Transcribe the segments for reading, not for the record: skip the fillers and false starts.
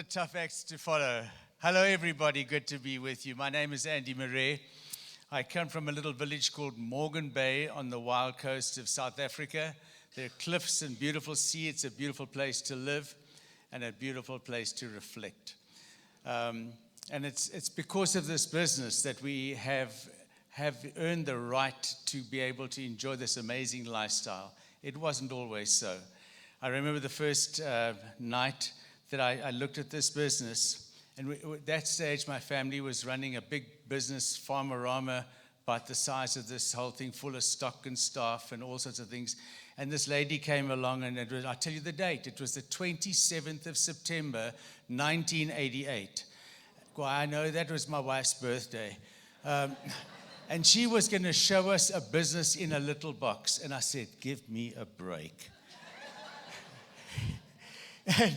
a tough act to follow. Hello, everybody. Good to be with you. My name is Andy Marais. I come from a little village called Morgan Bay on the wild coast of South Africa. There are cliffs and beautiful sea. It's a beautiful place to live and a beautiful place to reflect. And it's because of this business that we have earned the right to be able to enjoy this amazing lifestyle. It wasn't always so. I remember the first night that I looked at this business, and at that stage my family was running a big business, Farmerama, about the size of this whole thing, full of stock and staff and all sorts of things. And this lady came along, and I'll tell you the date. It was the 27th of September, 1988. Well, I know that was my wife's birthday. And she was going to show us a business in a little box. And I said, give me a break. And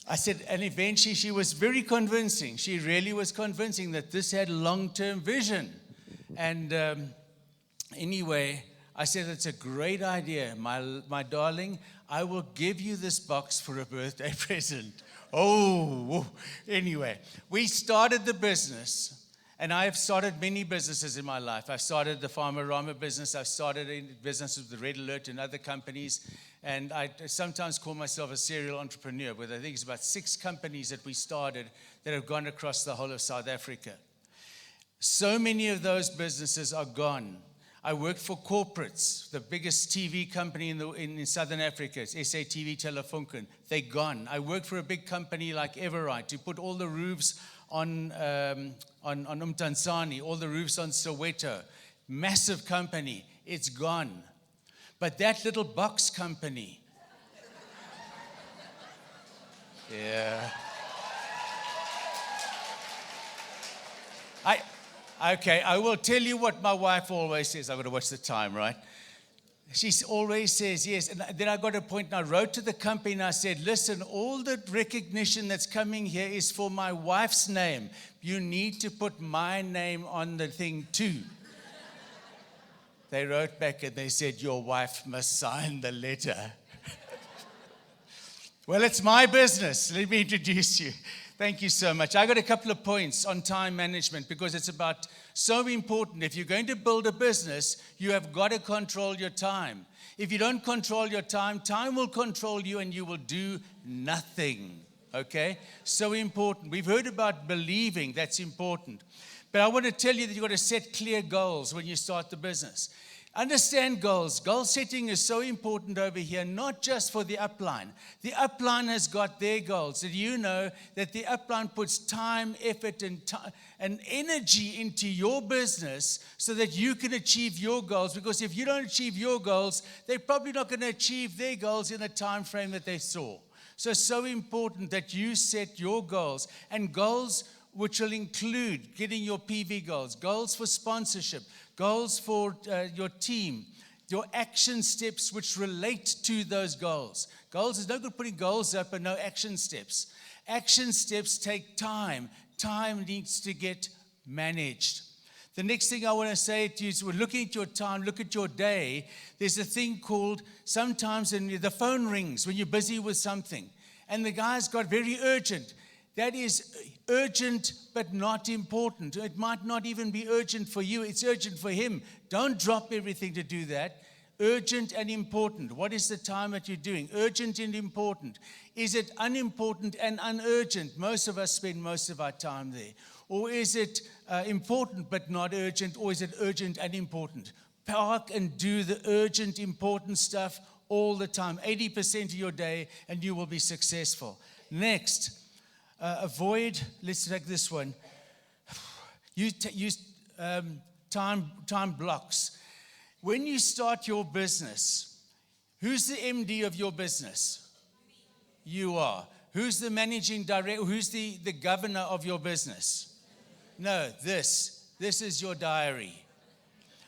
I said, and eventually she was very convincing. She really was convincing that this had long-term vision. And anyway, I said, it's a great idea, my darling. I will give you this box for a birthday present. Anyway, we started the business. And I have started many businesses in my life. I've started the Farmerama business. I've started in business with the Red Alert and other companies. And I sometimes call myself a serial entrepreneur, but I think it's about 6 companies that we started that have gone across the whole of South Africa. So many of those businesses are gone. I worked for corporates, the biggest TV company in Southern Africa, it's SATV Telefunken. They're gone. I worked for a big company like Everite who put all the roofs on Umtansani, all the roofs on Soweto. Massive company. It's gone. But that little box company, yeah. I will tell you what my wife always says. I've got to watch the time, right? She always says, yes. And then I got a point, and I wrote to the company, and I said, listen, all the recognition that's coming here is for my wife's name. You need to put my name on the thing, too. They wrote back, and they said, your wife must sign the letter. Well, it's my business. Let me introduce you. Thank you so much. I got a couple of points on time management because it's about so important. If you're going to build a business, you have got to control your time. If you don't control your time, time will control you and you will do nothing. Okay? So important. We've heard about believing. That's important. But I want to tell you that you've got to set clear goals when you start the business. Understand goals. Goal setting is so important over here, not just for the upline. The upline has got their goals. Did you know that the upline puts time, effort, and energy into your business so that you can achieve your goals? Because if you don't achieve your goals, they're probably not going to achieve their goals in the time frame that they saw. So important that you set your goals, and goals which will include getting your PV goals, goals for sponsorship, goals for your team, your action steps which relate to those goals. Goals is no good putting goals up and no action steps. Action steps take time. Time needs to get managed. The next thing I want to say to you is we're looking at your time, look at your day. There's a thing called, sometimes the phone rings when you're busy with something, and the guy's got very urgent. That is urgent but not important. It might not even be urgent for you. It's urgent for him. Don't drop everything to do that. Urgent and important. What is the time that you're doing? Urgent and important. Is it unimportant and unurgent? Most of us spend most of our time there. Or is it important but not urgent? Or is it urgent and important? Park and do the urgent, important stuff all the time. 80% of your day, and you will be successful. Next. Avoid, let's take this one. Use time blocks. When you start your business, who's the MD of your business? You are. Who's the managing director? Who's the governor of your business? No, this is your diary.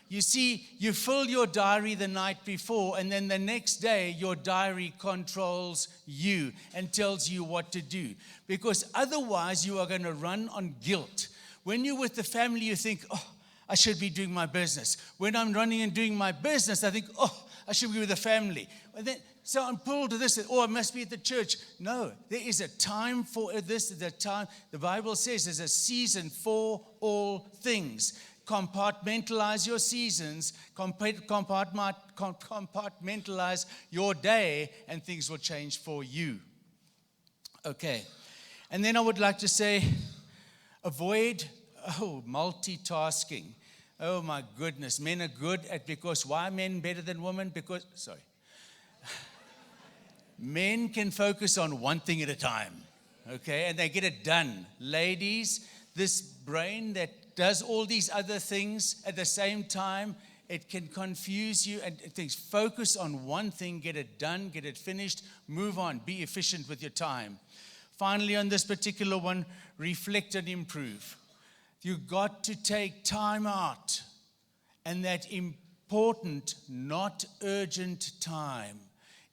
You see, you fill your diary the night before, and then the next day, your diary controls you and tells you what to do. Because otherwise, you are going to run on guilt. When you're with the family, you think, I should be doing my business. When I'm running and doing my business, I think, I should be with the family. And then So I'm pulled to this, I must be at the church. No, there is a time for this. The time, the Bible says there's a season for all things. Compartmentalize your seasons, compartmentalize your day, and things will change for you. Okay. And then I would like to say, avoid multitasking. Oh my goodness, men are good at, because why are men better than women? Men can focus on one thing at a time, okay, and they get it done. Ladies, this brain that does all these other things at the same time, it can confuse you and things. Focus on one thing, get it done, get it finished, move on, be efficient with your time. Finally, on this particular one, reflect and improve. You've got to take time out, and that important, not urgent time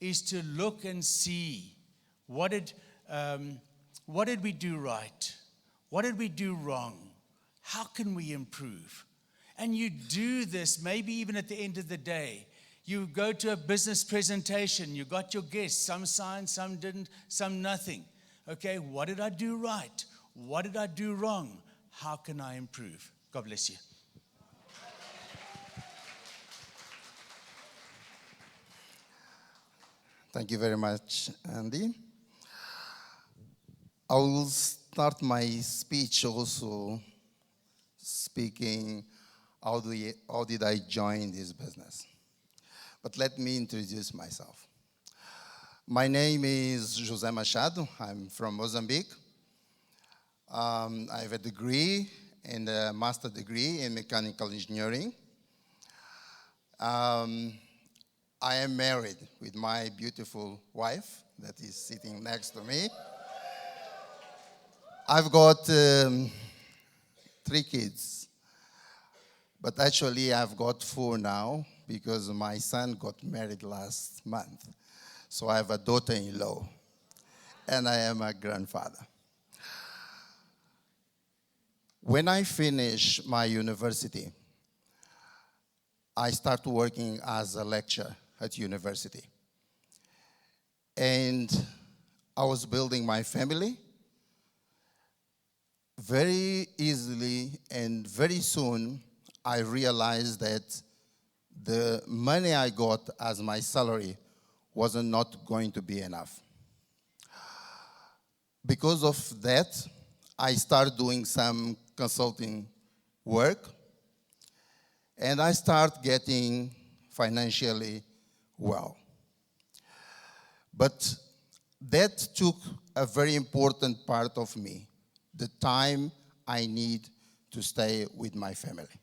is to look and see what did we do right? What did we do wrong? How can we improve? And you do this maybe even at the end of the day. You go to a business presentation, you got your guests, some signed, some didn't, some nothing. Okay, what did I do right? What did I do wrong? How can I improve? God bless you. Thank you very much, Andy. I will start my speech also speaking how did I join this business. But let me introduce myself. My name is José Machado. I'm from Mozambique. I have a degree and a master degree in mechanical engineering. I am married with my beautiful wife that is sitting next to me. I've got 3 kids, but actually I've got 4 now because my son got married last month. So I have a daughter-in-law, and I am a grandfather. When I finished my university, I started working as a lecturer at university. And I was building my family very easily, and very soon I realized that the money I got as my salary was not going to be enough. Because of that, I started doing some consulting work, and I started getting financially well. But that took a very important part of me, the time I need to stay with my family.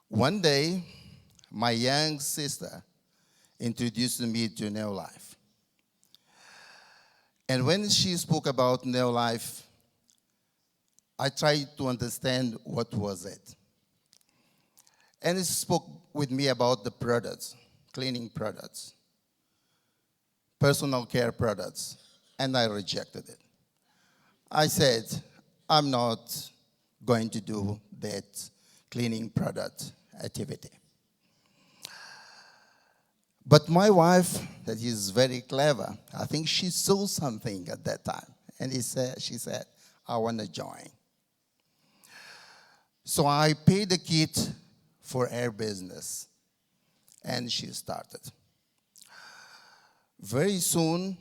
One day, my young sister introduced me to NeoLife. And when she spoke about NeoLife, I tried to understand what was it. And she spoke with me about the products, cleaning products, personal care products, and I rejected it. I said, I'm not going to do that cleaning product activity. But my wife, that is very clever, I think she saw something at that time. And she said, I want to join. So I paid the kit for her business. And she started. Very soon,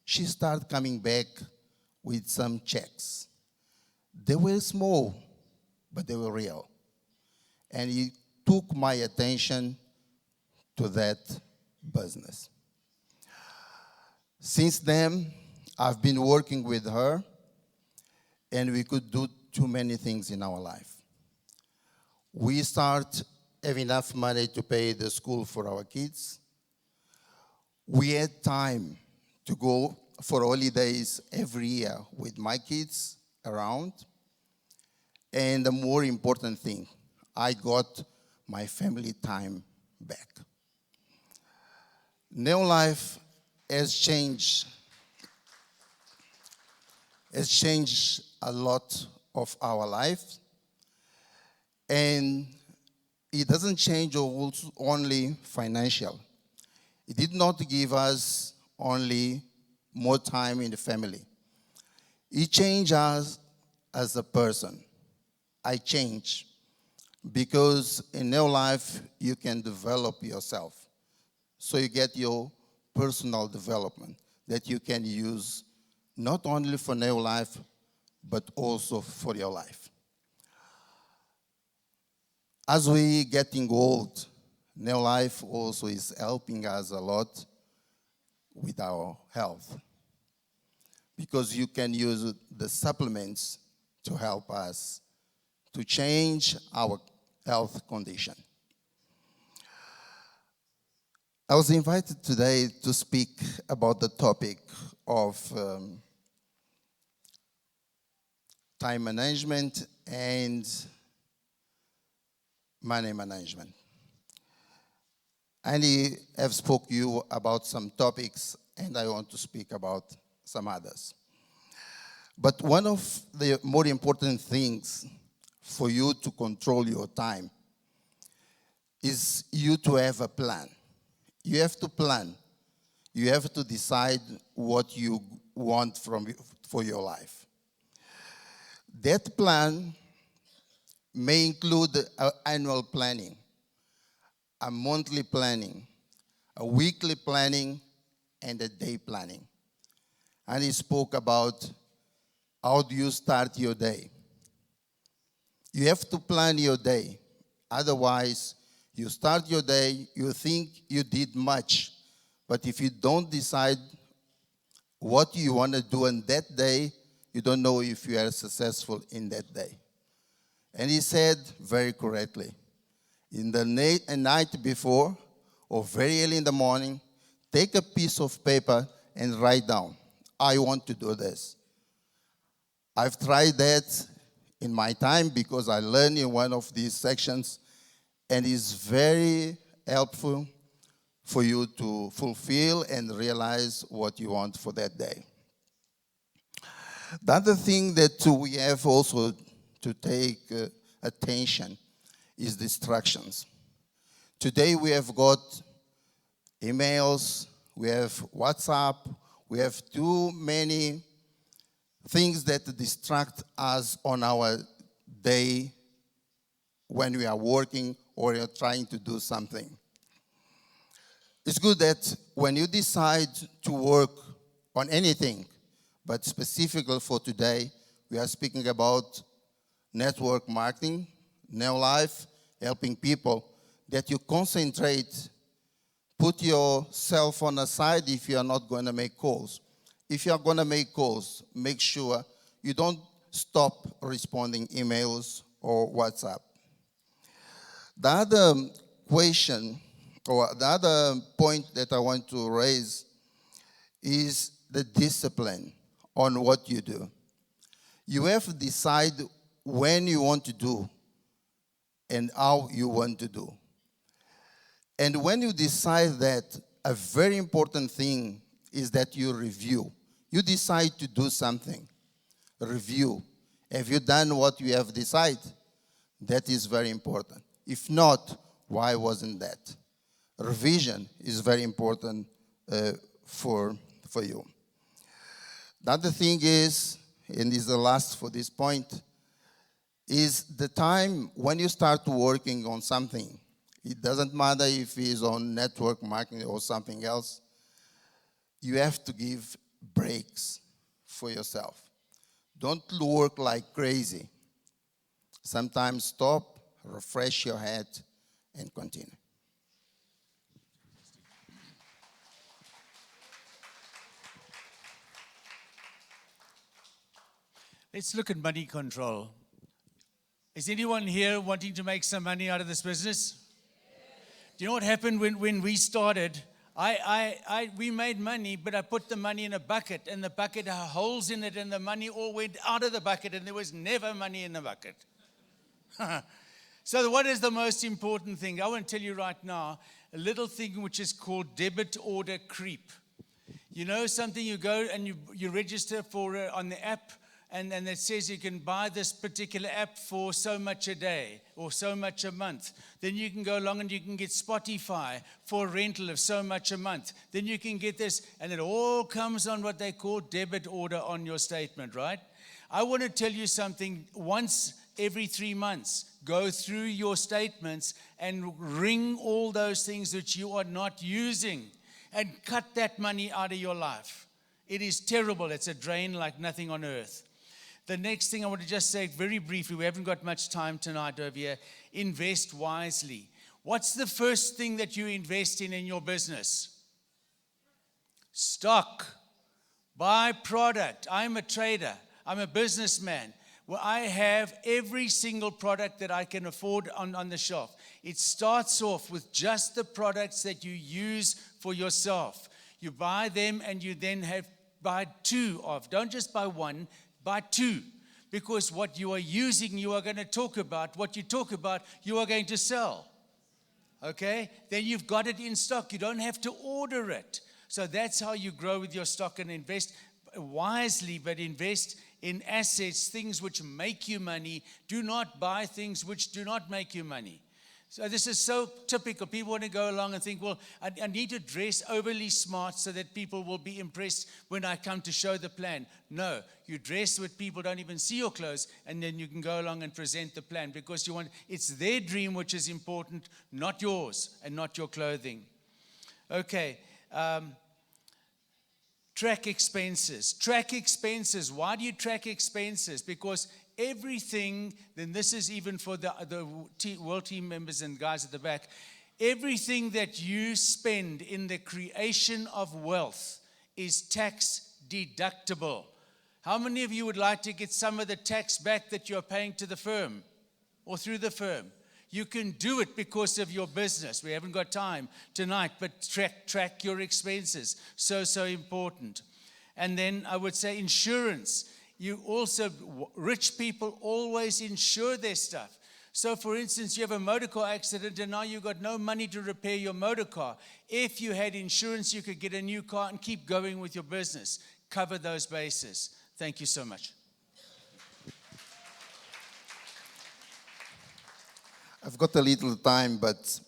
she started coming back with some checks. They were small, but they were real. And it took my attention to that business. Since then, I've been working with her, and we could do too many things in our life. We start having enough money to pay the school for our kids. We had time to go for holidays every year with my kids around. And the more important thing, I got my family time back. NeoLife has changed a lot of our lives. And it doesn't change only financial. It did not give us only more time in the family. It changed us as a person. I changed because in NeoLife you can develop yourself. So you get your personal development that you can use not only for NeoLife, but also for your life. As we getting old, NeoLife also is helping us a lot with our health, because you can use the supplements to help us to change our health condition. I was invited today to speak about the topic of time management and money management. I have spoke you about some topics, and I want to speak about some others. But one of the more important things for you to control your time is you to have a plan. You have to plan. You have to decide what you want for your life. That plan may include annual planning, a monthly planning, a weekly planning, and a day planning. And he spoke about how do you start your day. You have to plan your day. Otherwise, you start your day, you think you did much. But if you don't decide what you want to do on that day, you don't know if you are successful in that day. And he said very correctly, in the night before or very early in the morning, take a piece of paper and write down, I want to do this. I've tried that in my time because I learned in one of these sections, and it's very helpful for you to fulfill and realize what you want for that day. The other thing that we have also to take attention is distractions. Today we have got emails, we have WhatsApp, we have too many things that distract us on our day when we are working or you're trying to do something. It's good that when you decide to work on anything, but specifically for today, we are speaking about network marketing, NeoLife, helping people, that you concentrate, put your cell phone aside if you are not going to make calls. If you are going to make calls, make sure you don't stop responding emails or WhatsApp. The other question, or the other point that I want to raise is the discipline on what you do. You have to decide when you want to do and how you want to do. And when you decide that, a very important thing is that you review. You decide to do something. Review. Have you done what you have decided? That is very important. If not, why wasn't that? Revision is very important for you. The other thing is, and is the last for this point, is the time when you start working on something. It doesn't matter if it's on network marketing or something else. You have to give breaks for yourself. Don't work like crazy. Sometimes stop, refresh your head, and continue. Let's look at money control. Is anyone here wanting to make some money out of this business? Do you know what happened when we started? We made money, but I put the money in a bucket, and the bucket had holes in it, and the money all went out of the bucket, and there was never money in the bucket. So what is the most important thing? I want to tell you right now, a little thing which is called debit order creep. You know something, you go and you register for on the app, and it says you can buy this particular app for so much a day or so much a month. Then you can go along and you can get Spotify for a rental of so much a month. Then you can get this, and it all comes on what they call debit order on your statement, right? I want to tell you something. Once every 3 months, go through your statements and ring all those things that you are not using and cut that money out of your life. It is terrible. It's a drain like nothing on earth. The next thing I want to just say very briefly, we haven't got much time tonight over here. Invest wisely. What's the first thing that you invest in your business? Stock. Buy product. I'm a trader. I'm a businessman. Well, I have every single product that I can afford on the shelf. It starts off with just the products that you use for yourself. You buy them and you then buy 2 of. Don't just buy 1, buy 2. Because what you are using, you are going to talk about. What you talk about, you are going to sell. Okay? Then you've got it in stock. You don't have to order it. So that's how you grow with your stock and invest wisely, but invest in assets, things which make you money. Do not buy things which do not make you money. So this is so typical. People want to go along and think, well, I need to dress overly smart so that people will be impressed when I come to show the plan. No, you dress with people don't even see your clothes, and then you can go along and present the plan because it's their dream which is important, not yours and not your clothing. Okay. Track expenses. Track expenses. Why do you track expenses? Because everything, then this is even for the world team members and guys at the back, everything that you spend in the creation of wealth is tax deductible. How many of you would like to get some of the tax back that you're paying to the firm or through the firm? You can do it because of your business. We haven't got time tonight, but track your expenses. So important. And then I would say insurance. You also, rich people always insure their stuff. So for instance, you have a motor car accident and now you've got no money to repair your motor car. If you had insurance, you could get a new car and keep going with your business. Cover those bases. Thank you so much. I've got a little time, but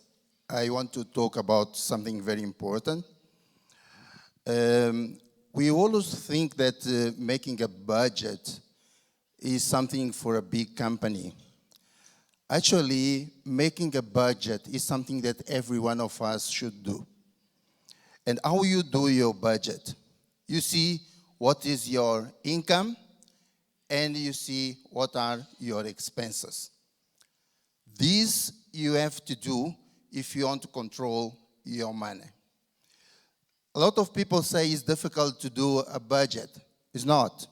I want to talk about something very important. We always think that making a budget is something for a big company. Actually, making a budget is something that every one of us should do. And how you do your budget? You see what is your income, and you see what are your expenses. These you have to do if you want to control your money. A lot of people say it's difficult to do a budget. It's not.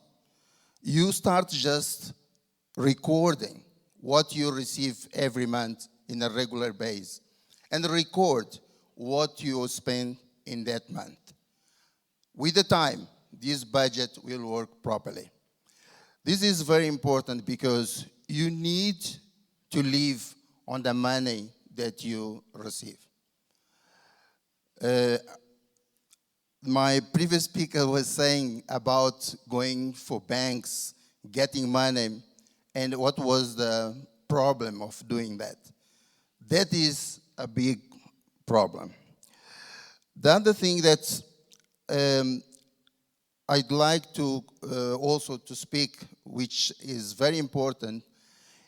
You start just recording what you receive every month in a regular basis and record what you spend in that month. With the time, this budget will work properly. This is very important because you need to live on the money that you receive. My previous speaker was saying about going for banks, getting money, and what was the problem of doing that. That is a big problem. The other thing that I'd like to also to speak, which is very important,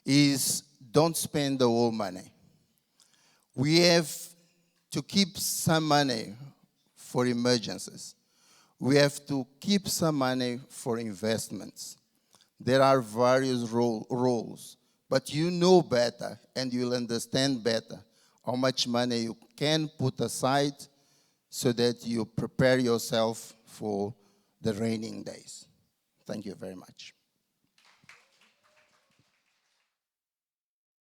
is don't spend the whole money. We have to keep some money for emergencies. We have to keep some money for investments. There are various roles, but you know better and you'll understand better how much money you can put aside so that you prepare yourself for the raining days. Thank you very much.